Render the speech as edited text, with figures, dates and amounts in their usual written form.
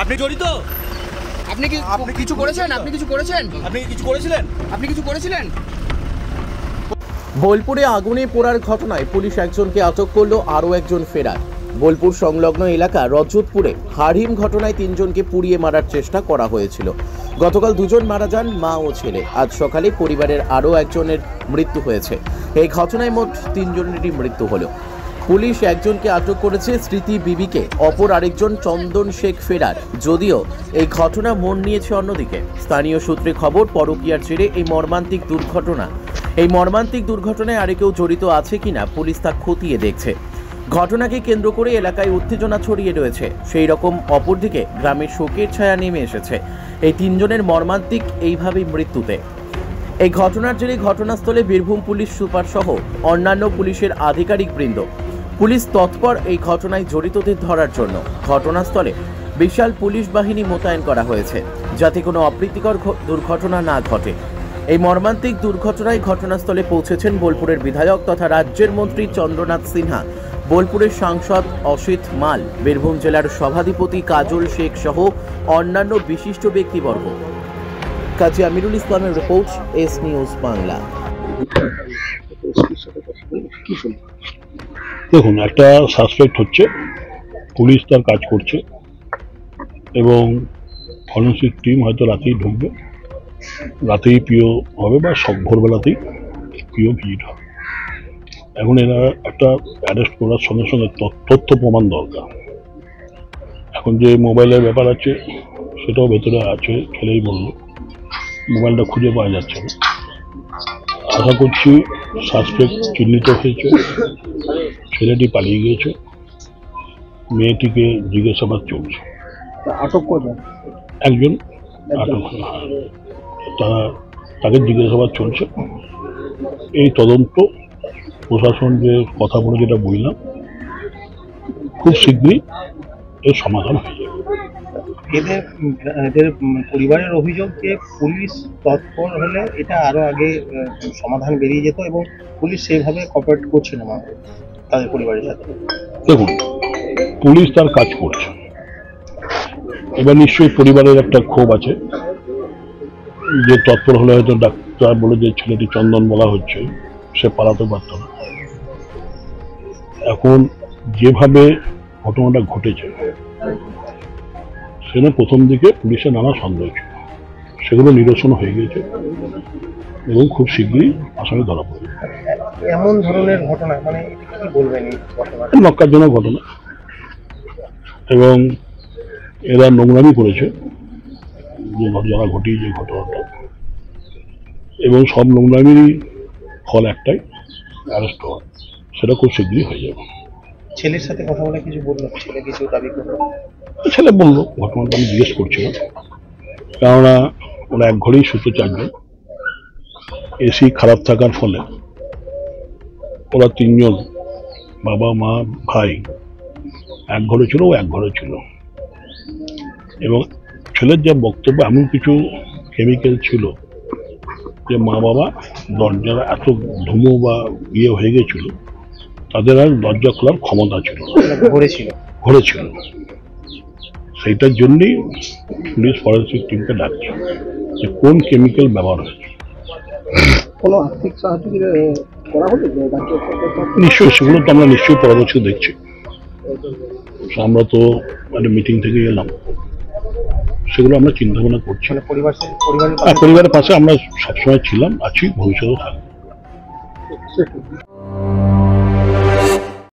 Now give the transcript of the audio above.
আপনি জড়িত? আপনি কিছু করেছেন? আপনি কিছু করেছেন? আপনি কিছু করেছিলেন? আপনি কিছু করেছিলেন? বোলপুরে আগুনে পোড়ার ঘটনায় পুলিশ একজনকে আটক করলো, আরও একজন ফেরার। বোলপুর সংলগ্ন এলাকা রজতপুরে হাড়হিম ঘটনায় 3 জনকে পুড়িয়ে মারার চেষ্টা করা হয়েছিল। গতকাল 2 জন মারা যান, মা ও ছেলে। আজ সকালে পরিবারের আরও একজনের মৃত্যু হয়েছে। এই ঘটনায় মোট 3 জনেরই মৃত্যু হলো। পুলিশ একজনকে আটক করেছে, স্মৃতি বিবিকে। অপর আরেকজন চন্দন শেখ ফেরার। যদিও এই ঘটনা মন নিয়েছে অন্যদিকে। স্থানীয় সূত্রে খবর, পরকীয়ার জেরে এই মর্মান্তিক দুর্ঘটনা। এই মর্মান্তিক দুর্ঘটনায় আরে কেউ জড়িত আছে কিনা পুলিশ তা খতিয়ে দেখছে। ঘটনাকে কেন্দ্র করে এলাকায় উত্তেজনা ছড়িয়ে রয়েছে। সেই রকম অপরদিকে গ্রামের শোকের ছায়া নেমে এসেছে এই 3 জনের মর্মান্তিক এইভাবেই মৃত্যুতে। এই ঘটনার জেরে ঘটনাস্থলে বীরভূম পুলিশ সুপার সহ অন্যান্য পুলিশের আধিকারিকবৃন্দ। পুলিশ তৎপর এই ঘটনায় জড়িতদের ধরার জন্য। ঘটনাস্থলে বিশাল পুলিশ বাহিনী মোতায়েন করা হয়েছে যাতে কোনো অপ্রীতিকর দুর্ঘটনা না ঘটে। এই মর্মান্তিক দুর্ঘটনায় ঘটনাস্থলে পৌঁছেছেন বোলপুরের বিধায়ক তথা রাজ্যের মন্ত্রী চন্দ্রনাথ সিনহা, বোলপুরের সাংসদ অসিত মাল, বীরভূম জেলার সভাধিপতি কাজল শেখ সহ অন্যান্য বিশিষ্ট ব্যক্তিবর্গ। কাজী আমিরুল ইসলামের রিপোর্ট, এস নিউজ বাংলা। দেখুন, একটা সাসপেক্ট হচ্ছে, পুলিশ তার কাজ করছে এবং ফরেন্সিক টিম হয়তো রাতেই ঢুকবে, রাতেই পিও হবে বা ভোরবেলাতেই পিও ভিজিট হবে। এখন এরা একটা অ্যারেস্ট করার সঙ্গে সঙ্গে তথ্য প্রমাণ দরকার। এখন যে মোবাইলের ব্যাপার আছে সেটাও ভেতরে আছে, ছেলেই বললো মোবাইলটা খুঁজে পাওয়া যাচ্ছে না। আশা করছি সাসপেক্ট চিহ্নিত হয়েছে, ছেলেটি পালিয়ে গিয়েছে, মেয়েটিকে জিজ্ঞাসাবাদ চলছে। আটক করবেন একজন আটক, তাকে জিজ্ঞাসাবাদ চলছে। এই তদন্ত প্রশাসন যে কথা বলে যেটা বুঝলাম, খুব শীঘ্রই এর সমাধান হয়ে যাবে। এদের পরিবারের অভিযোগ যে পুলিশ তৎপর হলে এটা আরো আগে সমাধান বেরিয়ে যেত এবং পুলিশ সেইভাবে কোঅপারেট করছে না তাদের পরিবারের সাথে। দেখুন, পুলিশ তার কাজ করছে, এবার নিশ্চয়ই পরিবারের একটা ক্ষোভ আছে যে তৎপর হলে হয়তো ডাক্তার বলে যে ছেলেটি চন্দন বলা হচ্ছে সে পালাতে পারত না। এখন যেভাবে ঘটনাটা ঘটেছে সেখানে প্রথম দিকে পুলিশের নানা সন্দেহ ছিল, সেগুলো নিরসন হয়ে গেছে এবং খুব শীঘ্রই আসামি ধরা পড়বে। এমন ধরনের ঘটনা মানে কি বলবেন এই ঘটনা? লজ্জাজনক ঘটনা, এবং এরা নোংরামি করেছে যে যারা ঘটিয়েছে ঘটনাটা, এবং সব নোংরামিরই ফল একটাই, অ্যারেস্ট হওয়া। সেটা খুব শীঘ্রই হয়ে যাবে। ছেলের সাথে কথা বলে কিছু বললো? ছেলে কিছু দাবি করলো? ছেলে বললো, ঘটনাটা আমি জিজ্ঞেস করছিলাম, কেননা ওরা এক ঘরেই শুতে 4 জন। এসি খারাপ থাকার ফলে ওরা 3 জন, বাবা মা ভাই, এক ঘরে ছিল, ও এক ঘরে ছিল। এবং ছেলের যা বক্তব্য, এমন কিছু কেমিক্যাল ছিল যে মা বাবা দরজার এত ধুমো বা ইয়ে হয়ে গেছিল, তাদের আর দরজা খোলার ক্ষমতা ছিল না, ঘরে ছিল। সেইটার জন্যই পুলিশ ফরেন্সিক টিমকে ডাকছে যে কোন কেমিক্যাল ব্যবহার হয়েছে। কোনো আর্থিক সাহায্য করা হলো? নিশ্চয়ই, সেগুলো তো আমরা নিশ্চয়ই পরবর্তী দেখছি। আমরা তো একটা মিটিং থেকে এলাম, সেগুলো আমরা চিন্তা ভাবনা করছি। পরিবারের পাশে আমরা সবসময় ছিলাম, আছি, ভবিষ্যতে থাকবো।